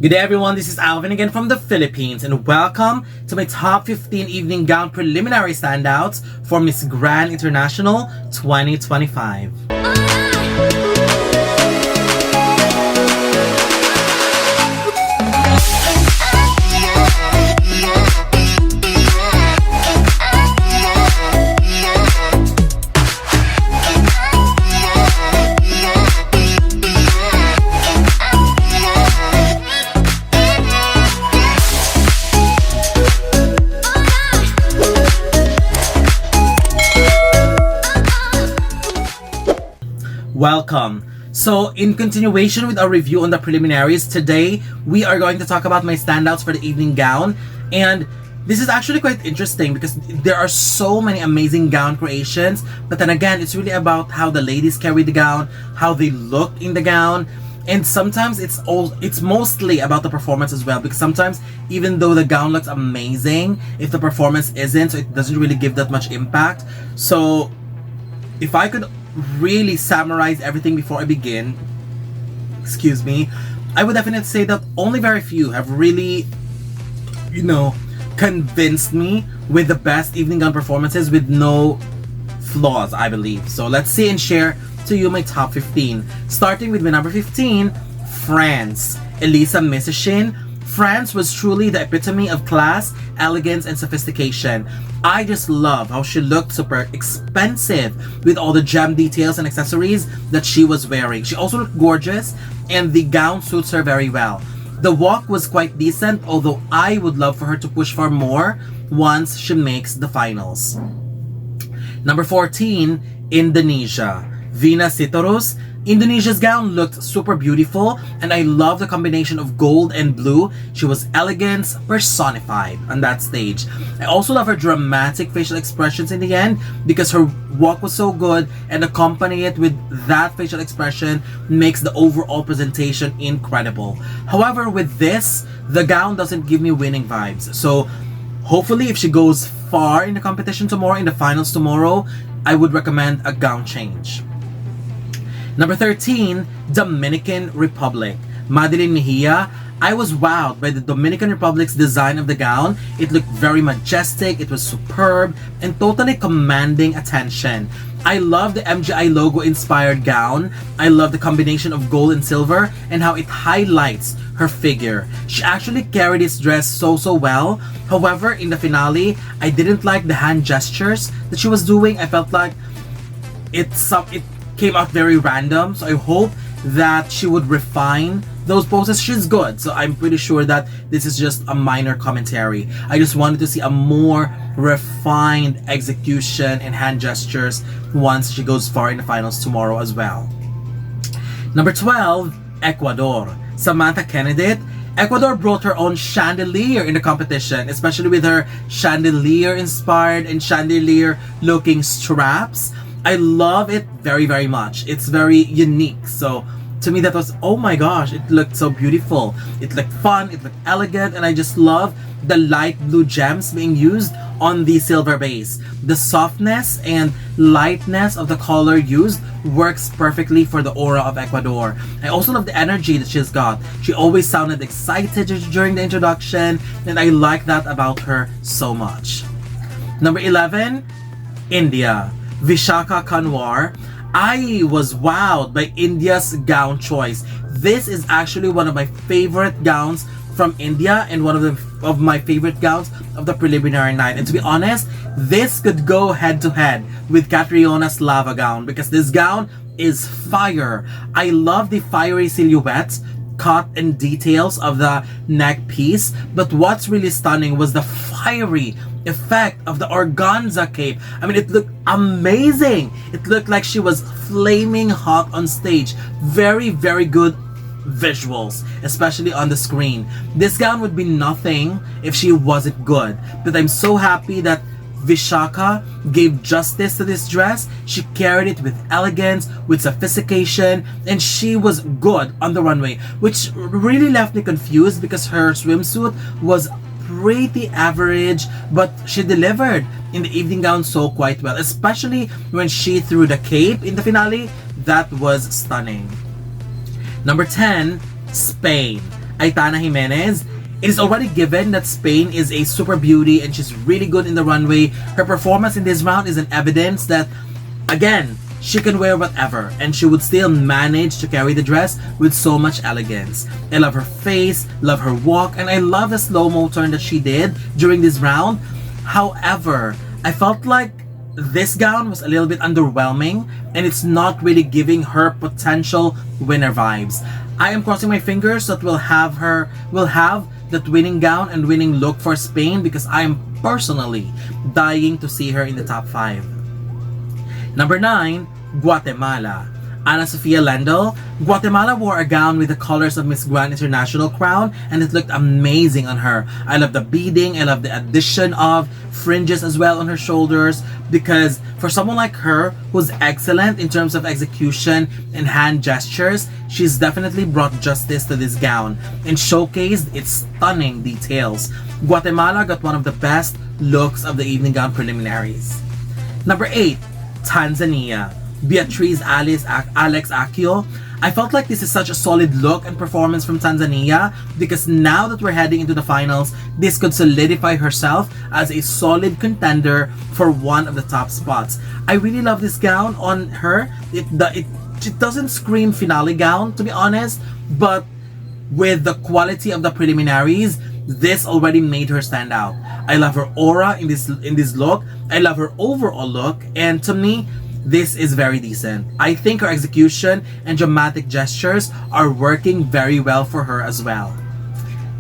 Good day everyone, this is Alvin again from the Philippines and welcome to my top 15 evening gown preliminary standouts for Miss Grand International 2025. Welcome. So in continuation with our review on the preliminaries, today we are going to talk about my standouts for the evening gown. And this is actually quite interesting because there are so many amazing gown creations, but then again, it's really about how the ladies carry the gown, how they look in the gown, and sometimes it's mostly about the performance as well, because sometimes even though the gown looks amazing, if the performance isn't, so it doesn't really give that much impact. So if I could really summarize everything before I begin, I would definitely say that only very few have really, convinced me with the best evening gown performances with no flaws, I believe. So let's see and share to you my top 15. Starting with my number 15, France, Elisa Missishin. France was truly the epitome of class, elegance, and sophistication. I just love how she looked super expensive with all the gem details and accessories that she was wearing. She also looked gorgeous and the gown suits her very well. The walk was quite decent, although I would love for her to push for more once she makes the finals. Number 14, Indonesia, Vina Sitorus. Indonesia's gown looked super beautiful and I love the combination of gold and blue. She was elegance personified on that stage. I also love her dramatic facial expressions in the end because her walk was so good, and accompany it with that facial expression makes the overall presentation incredible. However, with this, the gown doesn't give me winning vibes. So hopefully if she goes far in the competition tomorrow, in the finals tomorrow, I would recommend a gown change. Number 13, Dominican Republic, Madeline Mejia. I was wowed by the Dominican Republic's design of the gown. It looked very majestic, it was superb, and totally commanding attention. I love the MGI logo inspired gown. I love the combination of gold and silver and how it highlights her figure. She actually carried this dress so well. However, in the finale, I didn't like the hand gestures that she was doing. I felt like it came out very random, so I hope that she would refine those poses. She's good, so I'm pretty sure that this is just a minor commentary. I just wanted to see a more refined execution and hand gestures once she goes far in the finals tomorrow as well. Number 12, Ecuador, Samantha Kennedy. Ecuador brought her own chandelier in the competition, especially with her chandelier inspired and chandelier looking straps. I love it very much. It's very unique. So to me that was, oh my gosh, it looked so beautiful. It looked fun, it looked elegant, and I just love the light blue gems being used on the silver base. The softness and lightness of the color used works perfectly for the aura of Ecuador. I also love the energy that she's got. She always sounded excited during the introduction, and I like that about her so much. Number 11, India, Vishaka Kanwar. I was wowed by India's gown choice. This is actually one of my favorite gowns from India and one of my favorite gowns of the preliminary night. And to be honest, this could go head to head with Catriona's lava gown because this gown is fire. I love the fiery silhouettes, cut and details of the neck piece, but what's really stunning was the fiery effect of the organza cape. I mean, it looked amazing. It looked like she was flaming hot on stage. Very good visuals, especially on the screen. This gown would be nothing if she wasn't good, but I'm so happy that Vishaka gave justice to this dress. She carried it with elegance, with sophistication, and she was good on the runway, which really left me confused because her swimsuit was pretty average, but she delivered in the evening gown so quite well, especially when she threw the cape in the finale. That was stunning. Number 10, Spain. Aitana Jimenez. It is already given that Spain is a super beauty and she's really good in the runway. Her performance in this round is an evidence that, again, she can wear whatever and she would still manage to carry the dress with so much elegance. I love her face, love her walk, and I love the slow-mo turn that she did during this round. However, I felt like this gown was a little bit underwhelming and it's not really giving her potential winner vibes. I am crossing my fingers that we'll have that winning gown and winning look for Spain because I am personally dying to see her in the top 5. Number 9, Guatemala. Ana Sofia Lendl. Guatemala wore a gown with the colors of Miss Grand International crown and it looked amazing on her. I love the beading, I love the addition of fringes as well on her shoulders because for someone like her who's excellent in terms of execution and hand gestures, she's definitely brought justice to this gown and showcased its stunning details. Guatemala got one of the best looks of the evening gown preliminaries. Number 8, Tanzania. Beatriz Alex Akio. I felt like this is such a solid look and performance from Tanzania because now that we're heading into the finals, this could solidify herself as a solid contender for one of the top spots. I really love this gown on her. It doesn't scream finale gown, to be honest, but with the quality of the preliminaries, this already made her stand out. I love her aura in this look. I love her overall look, and to me, this is very decent. I think her execution and dramatic gestures are working very well for her as well.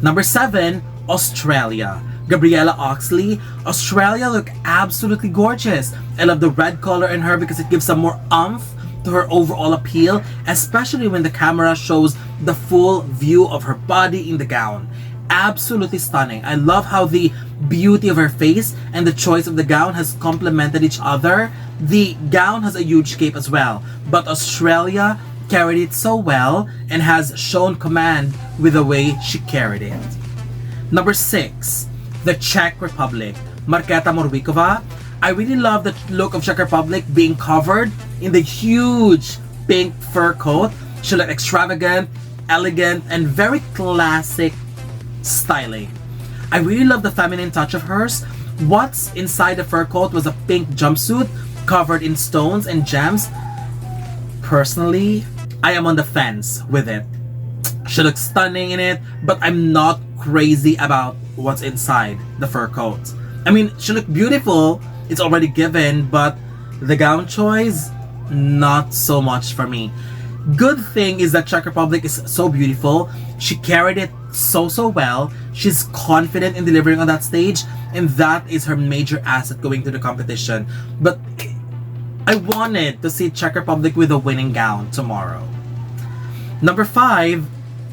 Number 7, Australia. Gabriella Oxley. Australia looked absolutely gorgeous. I love the red color in her because it gives some more oomph to her overall appeal, especially when the camera shows the full view of her body in the gown. Absolutely stunning. I love how the beauty of her face and the choice of the gown has complemented each other. The gown has a huge cape as well, but Australia carried it so well and has shown command with the way she carried it. Number 6, the Czech Republic. Markéta Morvíková. I really love the look of Czech Republic being covered in the huge pink fur coat. She looked extravagant, elegant, and very classic styling. I really love the feminine touch of hers. What's inside the fur coat was a pink jumpsuit covered in stones and gems. Personally, I am on the fence with it. She looks stunning in it, but I'm not crazy about what's inside the fur coat. I mean, she looked beautiful, it's already given, but the gown choice, not so much for me. Good thing is that Czech Republic is so beautiful. She carried it so well. She's confident in delivering on that stage, and that is her major asset going to the competition. But I wanted to see Czech Republic with a winning gown tomorrow. Number 5,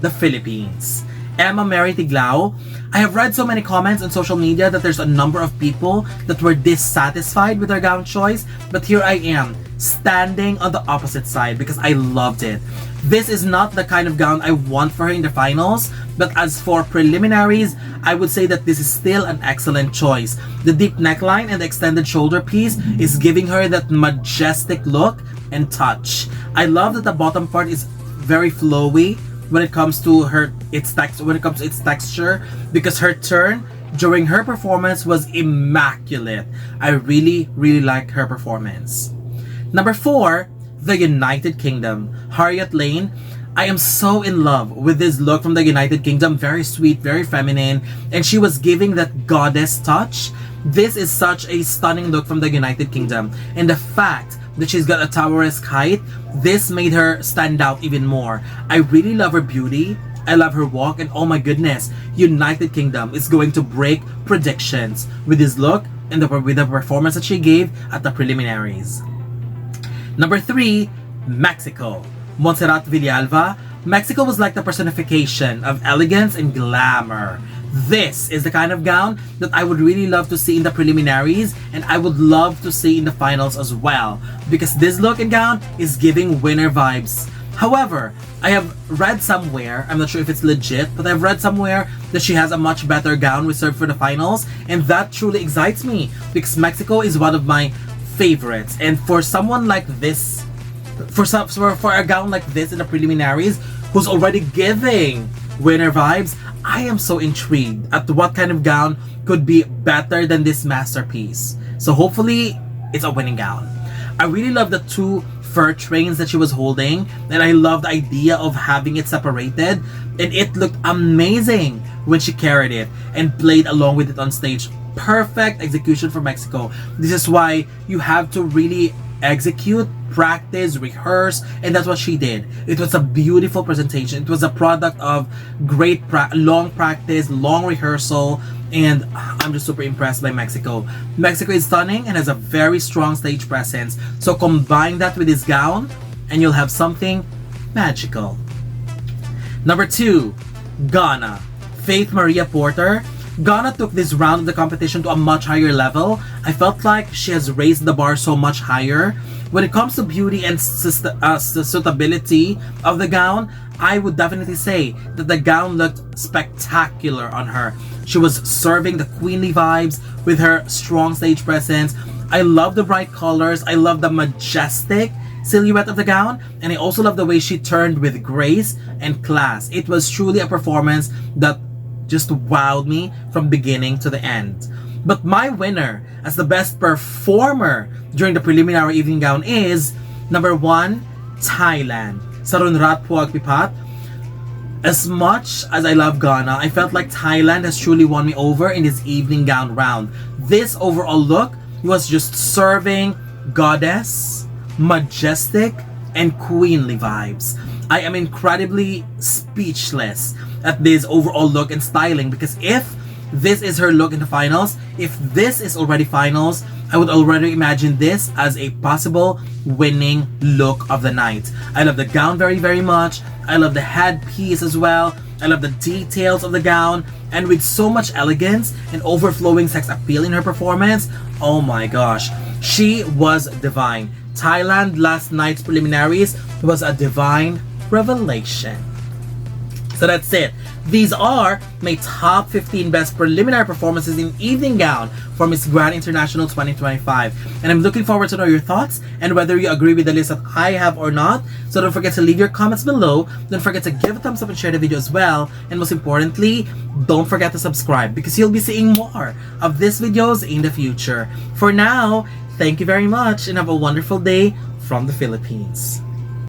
the Philippines. Emma Mary Tiglao. I have read so many comments on social media that there's a number of people that were dissatisfied with her gown choice, but here I am, standing on the opposite side because I loved it. This is not the kind of gown I want for her in the finals, but as for preliminaries, I would say that this is still an excellent choice. The deep neckline and the extended shoulder piece is giving her that majestic look and touch. I love that the bottom part is very flowy when it comes to its texture, because her turn during her performance was immaculate. I really like her performance. Number 4, the United Kingdom. Harriet Lane. I am so in love with this look from the United Kingdom. Very sweet, very feminine, and she was giving that goddess touch. This is such a stunning look from the United Kingdom, and the fact that she's got a tower-esque height, this made her stand out even more. I really love her beauty, I love her walk, and oh my goodness, United Kingdom is going to break predictions with this look and with the performance that she gave at the preliminaries. Number 3, Mexico. Montserrat Villalba. Mexico was like the personification of elegance and glamour. This is the kind of gown that I would really love to see in the preliminaries, and I would love to see in the finals as well, because this look and gown is giving winner vibes. However, I have read somewhere, I'm not sure if it's legit, but I've read somewhere that she has a much better gown reserved for the finals, and that truly excites me because Mexico is one of my favorites. And for someone like this, for a gown like this in the preliminaries, who's already giving winner vibes. I am so intrigued at what kind of gown could be better than this masterpiece. So hopefully it's a winning gown. I really love the two fur trains that she was holding, and I love the idea of having it separated, and it looked amazing when she carried it and played along with it on stage. Perfect execution for Mexico. This is why you have to really execute, practice, rehearse, and that's what she did. It was a beautiful presentation. It was a product of great long practice, long rehearsal, and I'm just super impressed by Mexico. Mexico is stunning and has a very strong stage presence. So combine that with this gown and you'll have something magical. Number 2, Ghana. Faith Maria Porter. Ghana took this round of the competition to a much higher level. I felt like she has raised the bar so much higher. When it comes to beauty and suitability of the gown, I would definitely say that the gown looked spectacular on her. She was serving the queenly vibes with her strong stage presence. I love the bright colors. I love the majestic silhouette of the gown. And I also love the way she turned with grace and class. It was truly a performance that just wowed me from beginning to the end. But my winner as the best performer during the preliminary evening gown is number 1, Thailand. Sarunrat Puagpipat. As much as I love Ghana, I felt like Thailand has truly won me over in this evening gown round. This overall look was just serving goddess, majestic, and queenly vibes. I am incredibly speechless at this overall look and styling, because if this is her look in the finals, if this is already finals, I would already imagine this as a possible winning look of the night. I love the gown very much. I love the headpiece as well. I love the details of the gown, and with so much elegance and overflowing sex appeal in her performance, oh my gosh, she was divine. Thailand last night's preliminaries was a divine revelation. So that's it. These are my top 15 best preliminary performances in evening gown for Miss Grand International 2025. And I'm looking forward to know your thoughts and whether you agree with the list that I have or not. So don't forget to leave your comments below. Don't forget to give a thumbs up and share the video as well. And most importantly, don't forget to subscribe, because you'll be seeing more of these videos in the future. For now, thank you very much and have a wonderful day from the Philippines.